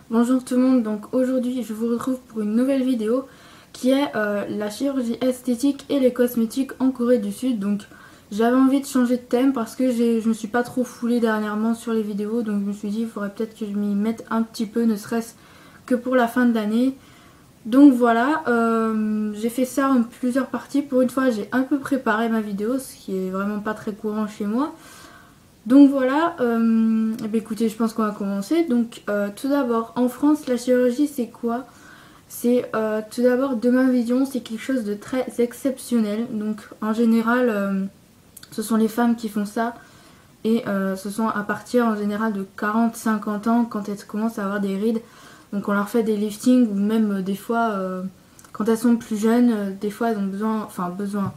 Bonjour tout le monde, donc aujourd'hui je vous retrouve pour une nouvelle vidéo qui est la chirurgie esthétique et les cosmétiques en Corée du Sud. Donc j'avais envie de changer de thème parce que je me suis pas trop foulée dernièrement sur les vidéos, donc je me suis dit il faudrait peut-être que je m'y mette un petit peu, ne serait-ce que pour la fin de l'année. Donc voilà, j'ai fait ça en plusieurs parties. Pour une fois j'ai un peu préparé ma vidéo, ce qui est vraiment pas très courant chez moi. Donc voilà, eh bien, écoutez, je pense qu'on va commencer. Donc tout d'abord, en France, la chirurgie c'est quoi? C'est tout d'abord, de ma vision, c'est quelque chose de très exceptionnel. Donc en général, ce sont les femmes qui font ça. Et ce sont à partir en général de 40-50 ans quand elles commencent à avoir des rides. Donc on leur fait des liftings ou même des fois, quand elles sont plus jeunes, des fois elles ont besoin, enfin besoin,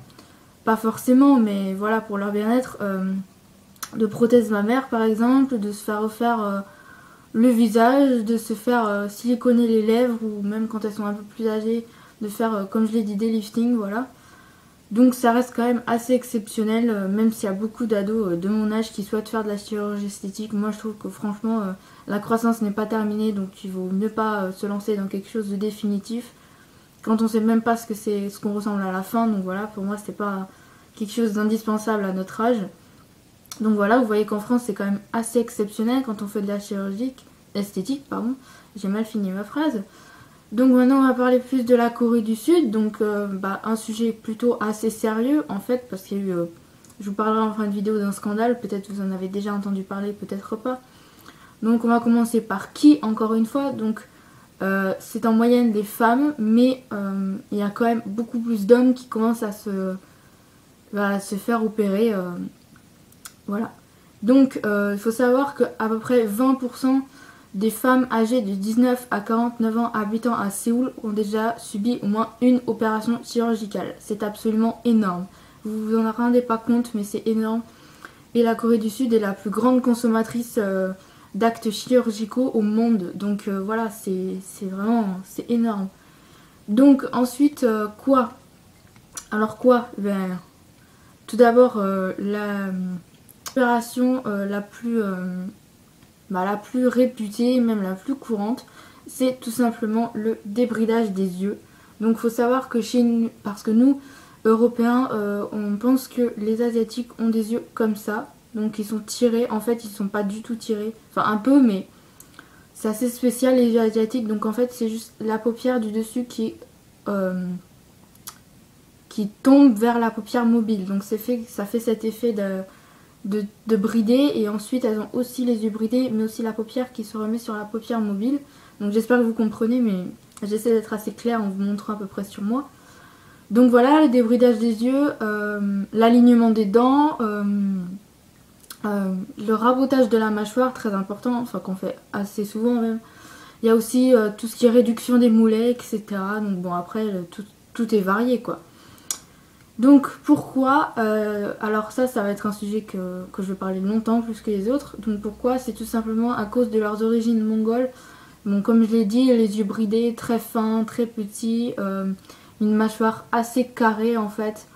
pas forcément, mais voilà, pour leur bien-être. De prothèses mammaires par exemple, de se faire refaire le visage, de se faire siliconer les lèvres ou même quand elles sont un peu plus âgées, de faire, comme je l'ai dit, des liftings, voilà. Donc ça reste quand même assez exceptionnel, même s'il y a beaucoup d'ados de mon âge qui souhaitent faire de la chirurgie esthétique. Moi je trouve que franchement la croissance n'est pas terminée, donc il vaut mieux pas se lancer dans quelque chose de définitif quand on sait même pas ce que c'est, ce qu'on ressemble à la fin. Donc voilà, pour moi c'est pas quelque chose d'indispensable à notre âge. Donc voilà, vous voyez qu'en France c'est quand même assez exceptionnel quand on fait de la chirurgie esthétique, pardon. J'ai mal fini ma phrase. Donc maintenant on va parler plus de la Corée du Sud. Donc un sujet plutôt assez sérieux en fait, parce qu'il y a eu, je vous parlerai en fin de vidéo d'un scandale, peut-être vous en avez déjà entendu parler, peut-être pas. Donc on va commencer par qui, encore une fois. Donc c'est en moyenne des femmes, mais il y a quand même beaucoup plus d'hommes qui commencent à se faire opérer. Voilà. Donc, il faut savoir qu'à peu près 20% des femmes âgées de 19 à 49 ans habitant à Séoul ont déjà subi au moins une opération chirurgicale. C'est absolument énorme. Vous vous en rendez pas compte, mais c'est énorme. Et la Corée du Sud est la plus grande consommatrice d'actes chirurgicaux au monde. Donc voilà, c'est vraiment c'est énorme. Donc ensuite, quoi? Alors quoi? Ben, tout d'abord, l'opération la plus réputée, même la plus courante, c'est tout simplement le débridage des yeux. Donc il faut savoir que chez nous, parce que nous, Européens, on pense que les Asiatiques ont des yeux comme ça. Donc ils sont tirés, en fait ils sont pas du tout tirés. Enfin un peu, mais c'est assez spécial les yeux asiatiques. Donc en fait c'est juste la paupière du dessus euh, qui tombe vers la paupière mobile. Donc ça fait cet effet de brider, et ensuite elles ont aussi les yeux bridés mais aussi la paupière qui se remet sur la paupière mobile. Donc j'espère que vous comprenez, mais j'essaie d'être assez claire en vous montrant à peu près sur moi. Donc voilà, le débridage des yeux, l'alignement des dents, le rabotage de la mâchoire, très important, enfin qu'on fait assez souvent même. Il y a aussi tout ce qui est réduction des mollets, etc. Donc bon, après tout est varié quoi. Donc pourquoi alors ça va être un sujet que je vais parler longtemps plus que les autres. Donc pourquoi? C'est tout simplement à cause de leurs origines mongoles. Bon, comme je l'ai dit, les yeux bridés, très fins, très petits, une mâchoire assez carrée en fait,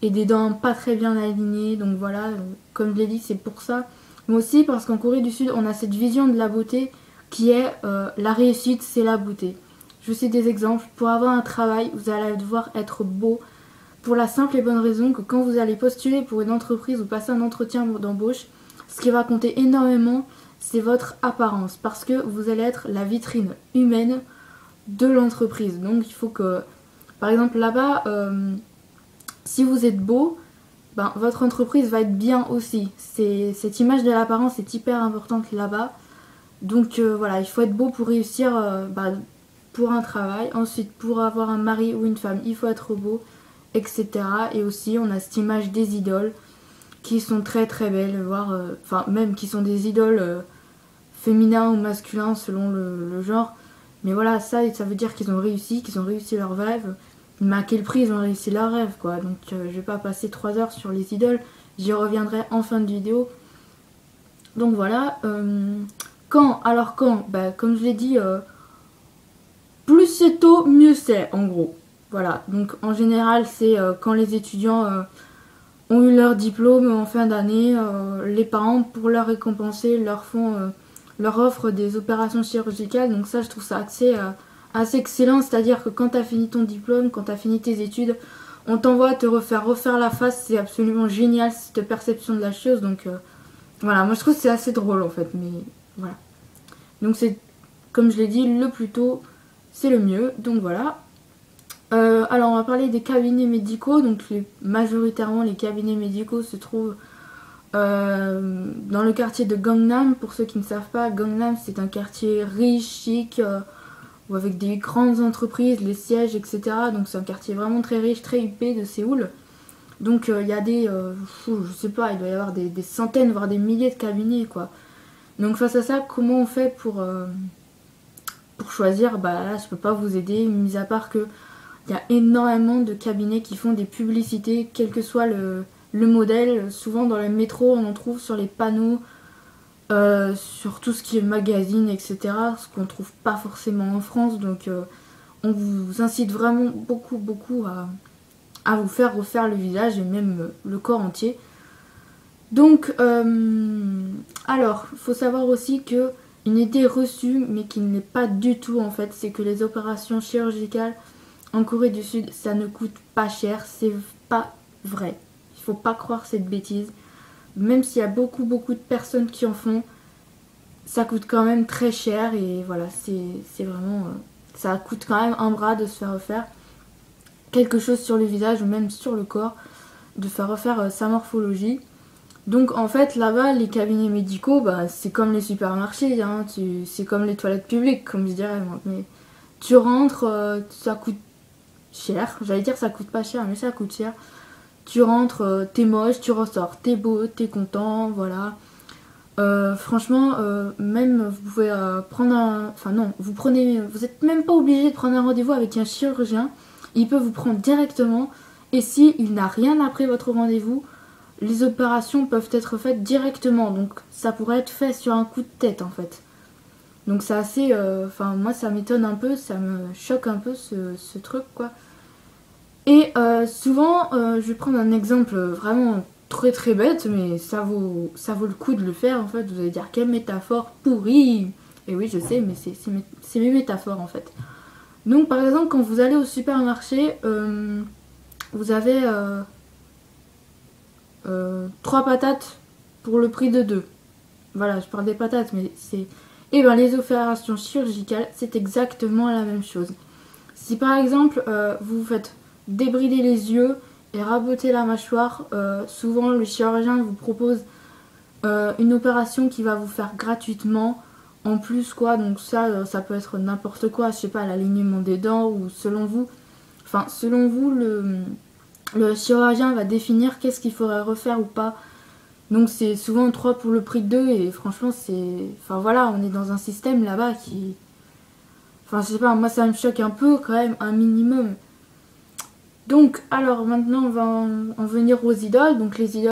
et des dents pas très bien alignées. Donc voilà, comme je l'ai dit, c'est pour ça. Mais aussi parce qu'en Corée du Sud, on a cette vision de la beauté qui est la réussite, c'est la beauté. Je vous cite des exemples. Pour avoir un travail, vous allez devoir être beau, pour la simple et bonne raison que quand vous allez postuler pour une entreprise ou passer un entretien d'embauche, ce qui va compter énormément, c'est votre apparence. Parce que vous allez être la vitrine humaine de l'entreprise. Donc il faut que, par exemple là-bas, si vous êtes beau, ben, votre entreprise va être bien aussi. Cette image de l'apparence est hyper importante là-bas. Donc voilà, il faut être beau pour réussir pour un travail. Ensuite, pour avoir un mari ou une femme, il faut être beau, etc. Et aussi, on a cette image des idoles qui sont très très belles, voire, enfin, même qui sont des idoles féminins ou masculins selon le genre. Mais voilà, ça veut dire qu'ils ont réussi leur rêve. Mais à quel prix ils ont réussi leur rêve, quoi. Donc, je vais pas passer 3 heures sur les idoles. J'y reviendrai en fin de vidéo. Donc voilà. Quand? Alors quand? Bah, comme je l'ai dit, plus c'est tôt, mieux c'est, en gros. Voilà, donc en général, c'est quand les étudiants ont eu leur diplôme en fin d'année, les parents, pour leur récompenser, leur font leur offre des opérations chirurgicales. Donc ça, je trouve ça assez excellent. C'est-à-dire que quand tu as fini ton diplôme, quand tu as fini tes études, on t'envoie te refaire la face. C'est absolument génial, cette perception de la chose. Donc voilà, moi je trouve que c'est assez drôle en fait. Mais voilà. Donc c'est, comme je l'ai dit, le plus tôt, c'est le mieux. Donc voilà. Alors on va parler des cabinets médicaux. Donc majoritairement les cabinets médicaux se trouvent dans le quartier de Gangnam. Pour ceux qui ne savent pas, Gangnam c'est un quartier riche, chic, ou avec des grandes entreprises, les sièges, etc. Donc c'est un quartier vraiment très riche, très huppé de Séoul. Donc il y a je sais pas, il doit y avoir des centaines, voire des milliers de cabinets quoi. Donc face à ça, comment on fait pour choisir? Bah là je peux pas vous aider, mis à part que il y a énormément de cabinets qui font des publicités, quel que soit le modèle. Souvent dans les métros, on en trouve sur les panneaux, sur tout ce qui est magazine, etc. Ce qu'on ne trouve pas forcément en France. Donc on vous incite vraiment beaucoup à vous faire refaire le visage et même le corps entier. Donc, alors, il faut savoir aussi que une idée reçue, mais qui n'est pas du tout en fait, c'est que les opérations chirurgicales en Corée du Sud, ça ne coûte pas cher, c'est pas vrai. Il faut pas croire cette bêtise. Même s'il y a beaucoup de personnes qui en font, ça coûte quand même très cher et voilà, c'est vraiment... ça coûte quand même un bras de se faire refaire quelque chose sur le visage ou même sur le corps, de faire refaire sa morphologie. Donc en fait là-bas, les cabinets médicaux, bah, c'est comme les supermarchés, hein, c'est comme les toilettes publiques, comme je dirais moi. Mais tu rentres, ça coûte cher, j'allais dire ça coûte pas cher, mais ça coûte cher. Tu rentres, t'es moche, tu ressors, t'es beau, t'es content, voilà. Franchement, même vous pouvez prendre un... Enfin non, vous êtes même pas obligé de prendre un rendez-vous avec un chirurgien. Il peut vous prendre directement. Et s'il n'a rien après votre rendez-vous, les opérations peuvent être faites directement. Donc ça pourrait être fait sur un coup de tête en fait. Donc c'est assez... Enfin moi ça m'étonne un peu, ça me choque un peu ce truc quoi. Et souvent, je vais prendre un exemple vraiment très bête, mais ça vaut le coup de le faire en fait. Vous allez dire quelle métaphore pourrie. Et oui je sais, mais c'est mes métaphores en fait. Donc par exemple quand vous allez au supermarché, vous avez 3 patates pour le prix de 2. Voilà, je parle des patates, mais c'est... Et bien les opérations chirurgicales, c'est exactement la même chose. Si par exemple vous faites débrider les yeux et raboter la mâchoire, souvent le chirurgien vous propose une opération qui va vous faire gratuitement en plus quoi. Donc ça peut être n'importe quoi, je sais pas, l'alignement des dents ou selon vous. Enfin selon vous le chirurgien va définir qu'est-ce qu'il faudrait refaire ou pas. Donc c'est souvent 3 pour le prix de 2 et franchement c'est... Enfin voilà, on est dans un système là-bas qui... Enfin je sais pas, moi ça me choque un peu quand même, un minimum. Donc alors maintenant on va en venir aux idoles. Donc les idoles